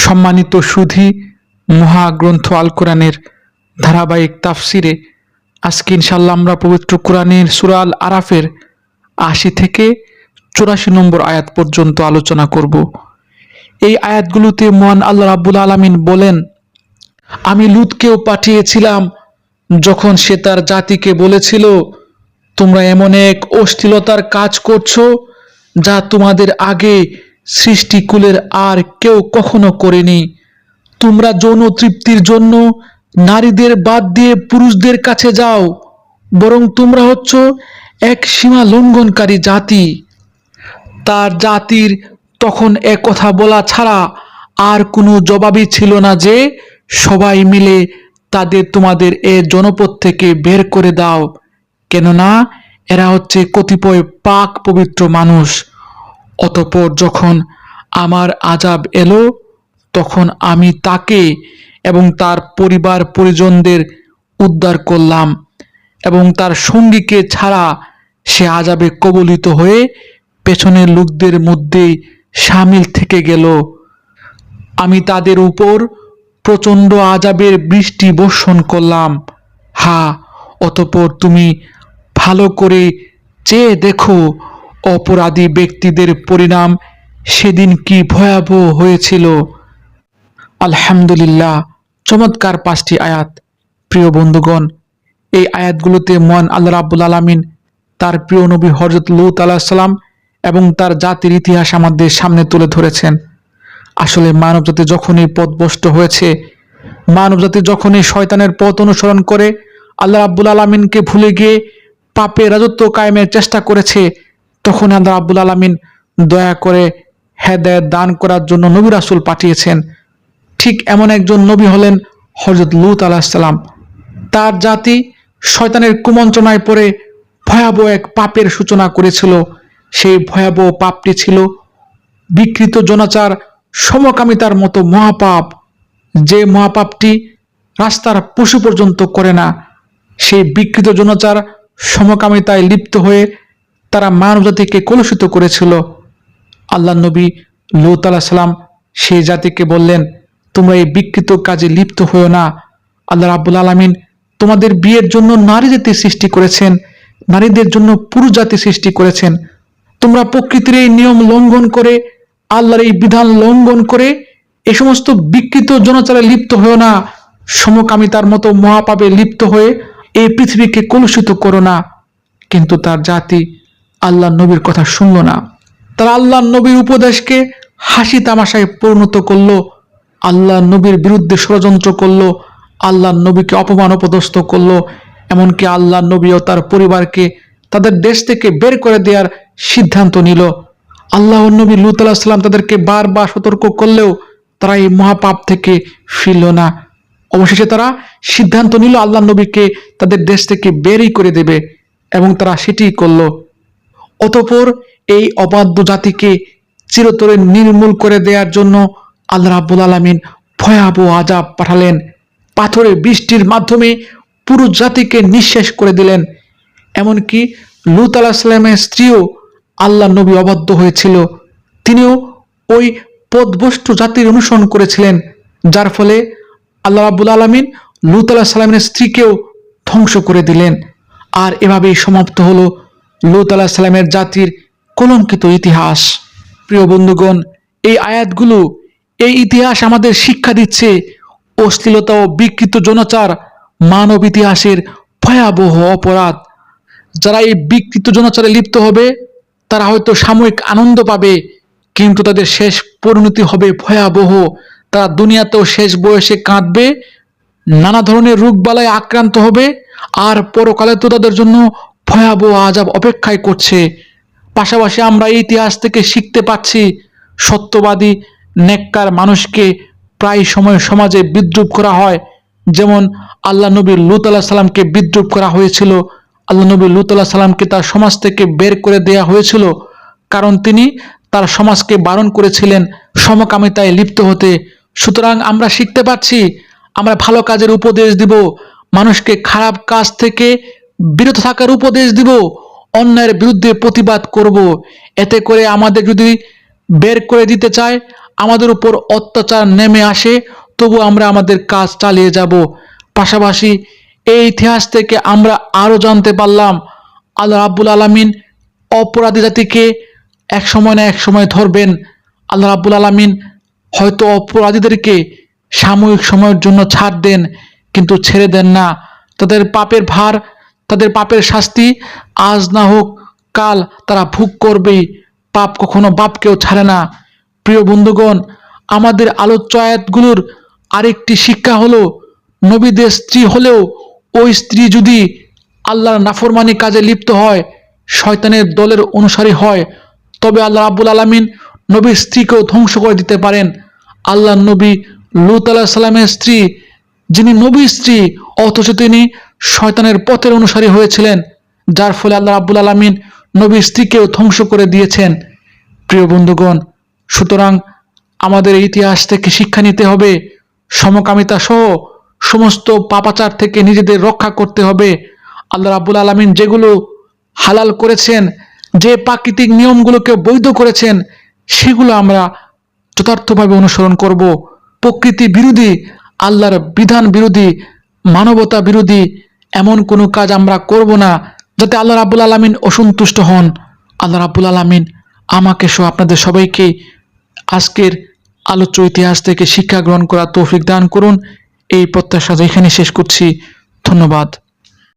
সম্মানিত সুধী, মহাগ্রন্থ আল কোরআনের ধারাবাহিক তাফসিরে আজকে ইনশাল্লাহ আমরা পবিত্র কোরআনের সূরা আল আরাফের ৮০ থেকে ৮৪ নম্বর আয়াত পর্যন্ত আলোচনা করব। এই আয়াতগুলোতে মহান আল্লাহ রাব্বুল আলামিন বলেন, আমি লূতকেও পাঠিয়েছিলাম যখন সে তার জাতিকে বলেছিল, তোমরা এমন এক অশ্লীলতার কাজ করছো যা তোমাদের আগে সৃষ্টিকুলের আর কেউ কখনো করেনি। তোমরা যৌন তৃপ্তির জন্য নারীদের বাদ দিয়ে পুরুষদের কাছে যাও, বরং তোমরা হচ্ছ এক সীমা লঙ্ঘনকারী জাতি। তার জাতির তখন এক কথা বলা ছাড়া আর কোনো জবাবই ছিল না যে সবাই মিলে তাদের তোমাদের এ জনপদ থেকে বের করে দাও, কেননা এরা হচ্ছে কতিপয় পাক পবিত্র মানুষ। অতঃপর যখন আমার আযাব এলো, তখন আমি তাকে এবং তার পরিবার পরিজনদের উদ্ধার করলাম এবং তার সঙ্গীকে ছাড়া সে আযাবে কবলিত হয়ে পেছনের লোকদের মধ্যেই শামিল থেকে গেল। আমি তাদের উপর প্রচণ্ড আযাবের বৃষ্টি বর্ষণ করলাম। অতঃপর তুমি ভালো করে চেয়ে দেখো অপরাধী ব্যক্তিদের পরিণাম সেদিন কি ভয়াবহ হয়েছিল। আলহামদুলিল্লাহ, চমৎকার ৫টি আয়াত। প্রিয় বন্ধুগণ, এই আয়াতগুলোতে মহান আল্লাহ রাব্বুল আলামিন তার প্রিয় নবী হযরত লূত আলাইহিস সালাম এবং তার জাতির ইতিহাস আমাদের সামনে তুলে ধরেছেন। আসলে মানবজাতি যখনই পথভ্রষ্ট হয়েছে, মানবজাতি যখনই শয়তানের পথ অনুসরণ করে আল্লাহ রাব্বুল আলামিনকে ভুলে গিয়ে পাপে রাজত্ব কায়েমের চেষ্টা করেছে, তখন আল্লাহ রাব্বুল আলামিন দয়া করে হেদায়েত দান করার জন্য নবী রাসূল পাঠিয়েছেন। ঠিক এমন একজন নবী হলেন হযরত লূত আলাইহিস সালাম। তার জাতি শয়তানের কুমন্ত্রণায় পড়ে ভয়াবহ এক পাপের সূচনা করেছিল। সেই ভয়াবহ পাপটি ছিল বিকৃত জনাচার, সমকামিতার মতো মহাপাপ, যে মহাপাপটি রাস্তার পশু পর্যন্ত করে না। সেই বিকৃত জনাচার, সমকামিতায় লিপ্ত হয়ে তারা মানবজাতিকে কলুষিত করেছিল। আল্লাহ নবী লূত আলাইহিস সালাম সেই জাতিকে বললেন, তোমরা এই বিকৃত কাজে লিপ্ত হয়েও না। আল্লাহ রাব্বুল আলামিন তোমাদের বিয়ের জন্য নারী জাতি সৃষ্টি করেছেন, নারীদের জন্য পুরুষ জাতি সৃষ্টি করেছেন। তোমরা প্রকৃতির এই নিয়ম লঙ্ঘন করে, আল্লাহর এই বিধান লঙ্ঘন করে এই সমস্ত বিকৃত জনাচারে লিপ্ত হয়েও না। সমকামিতার মতো মহাপাপে লিপ্ত হয়ে এই পৃথিবীকে কলুষিত করো না। কিন্তু তার জাতি আল্লাহ নবীর কথা শুনল না। তারা আল্লাহ নবীর উপদেশকে হাসি তামাশায় পরিণত করলো, আল্লাহ নবীর বিরুদ্ধে ষড়যন্ত্র করলো, আল্লাহ নবীকে অপমান অপদস্থ করলো। এমনকি আল্লাহ নবী ও তার পরিবারকে তাদের দেশ থেকে বের করে দেওয়ার সিদ্ধান্ত নিল। আল্লাহ নবী লূত আলাইহিস সালাম তাদেরকে বারবার সতর্ক করলেও তারা এই মহাপাপ থেকে ফিরল না। অবশেষে তারা সিদ্ধান্ত নিল আল্লাহ নবীকে তাদের দেশ থেকে বেরই করে দেবে, এবং তারা সেটিই করল। অতঃপর এই অবাধ্য জাতিকে চিরতরে নির্মূল করে দেওয়ার জন্য আল্লাহ রাব্বুল আলামিন ভয়াবহ আযাব পাঠালেন। পাথরের বৃষ্টির মাধ্যমে পুরো জাতিকে নিঃশেষ করে দিলেন। এমনকি লূত আলাইহিস সালামের স্ত্রীও আল্লাহ নবী অবাধ্য হয়েছিল। তিনিও ওই পথভ্রষ্ট জাতির অনুসরণ করেছিলেন, যার ফলে আল্লাহ রাব্বুল আলামিন লূত আলাইহিস সালামের স্ত্রীকেও ধ্বংস করে দিলেন। আর এভাবেই সমাপ্ত হলো লূত আলাইহিস সালামের জাতির কলঙ্কিত ইতিহাস। প্রিয় বন্ধুগণ, এই আয়াতগুলো, এই ইতিহাস আমাদের শিক্ষা দিচ্ছে অশ্লীলতা ও বিকৃত জনাচার মানব ইতিহাসের ভয়াবহ অপরাধ। যারা এই বিকৃত জনাচারে লিপ্ত হবে তারা হয়তো সাময়িক আনন্দ পাবে, কিন্তু তাদের শেষ পরিণতি হবে ভয়াবহ। তারা দুনিয়াতেও শেষ বয়সে কাঁদবে, নানা ধরনের রোগবালায় আক্রান্ত হবে, আর পরকালে তো তাদের জন্য ভয়াবহ আযাব অপেক্ষায় করছে। পাশাপাশি আমরা এই ইতিহাস থেকে শিখতে পাচ্ছি সত্যবাদী নেককার মানুষকে প্রায় সময় সমাজে বিদ্রূপ করা হয়। যেমন আল্লাহ নবী লূত আলাইহিস সালামকে বিদ্রূপ করা হয়েছিল। আল্লাহ নবী লূত আলাইহিস সালামকে তার সমাজ থেকে বের করে দেওয়া হয়েছিল, কারণ তিনি তার সমাজকে বারণ করেছিলেন সমকামিতায় লিপ্ত হতে। সুতরাং আমরা শিখতে পাচ্ছি, আমরা ভালো কাজের উপদেশ দিব, মানুষকে খারাপ কাজ থেকে বিরত থাকার উপদেশ দিব, অন্যায়ের বিরুদ্ধে প্রতিবাদ করব। এতে করে আমাদের যদি বের করে দিতে চায়, আমাদের উপর অত্যাচার নেমে আসে, তবু আমরা আমাদের কাজ চালিয়ে যাব। পাশাপাশি এই ইতিহাস থেকে আমরা আরও জানতে পারলাম আল্লাহ রাব্বুল আলামিন অপরাধী জাতিকে এক সময় না এক সময় ধরবেন। আল্লাহ রাব্বুল আলামিন হয়তো অপরাধীদেরকে সাময়িক সময়ের জন্য ছাড় দেন, কিন্তু ছেড়ে দেন না। তাদের পাপের ভার, তাদের পাপের শাস্তি আজ না হোক কাল তারা ভোগ করবেই। পাপ কখনো বাপকেও ছাড়ে না। প্রিয় বন্ধুগণ, আমাদের আলোচ্য আয়াতগুলোর আরেকটি শিক্ষা হলো, নবীদের স্ত্রী হলেও ওই স্ত্রী যদি আল্লাহর নাফরমানি কাজে লিপ্ত হয়, শয়তানের দলের অনুসারী হয়, তবে আল্লাহ রাব্বুল আলামিন নবীর স্ত্রীকেও ধ্বংস করে দিতে পারেন। আল্লাহর নবী লূত আলাইহিস সালামের স্ত্রী, যিনি নবীর স্ত্রী, অথচ তিনি শয়তানের পথের অনুসারী হয়েছিলেন, যার ফলে আল্লাহ রাব্বুল আলামিন নবীর স্ত্রীকেও ধ্বংস করে দিয়েছেন। প্রিয় বন্ধুগণ, সুতরাং আমাদের ইতিহাস থেকে শিক্ষা নিতে হবে, সমকামিতা সহ সমস্ত পাপাচার থেকে নিজেদের রক্ষা করতে হবে। আল্লাহ রাব্বুল আলামিন যেগুলো হালাল করেছেন, যে প্রাকৃতিক নিয়মগুলোকে বৈধ করেছেন, সেগুলো আমরা যথার্থভাবে অনুসরণ করব। প্রকৃতি বিরোধী, আল্লাহর বিধান বিরোধী, মানবতা বিরোধী এমন কোনো কাজ আমরা করব না যাতে আল্লাহ রাব্বুল আলামিন অসন্তুষ্ট হন। আল্লাহ রাব্বুল আলামিন আমাকে সহ আপনাদের সবাইকে আজকের আলোচ্য ইতিহাস থেকে শিক্ষা গ্রহণ করার তৌফিক দান করুন। এই প্রত্যাশা এখানে শেষ করছি। ধন্যবাদ।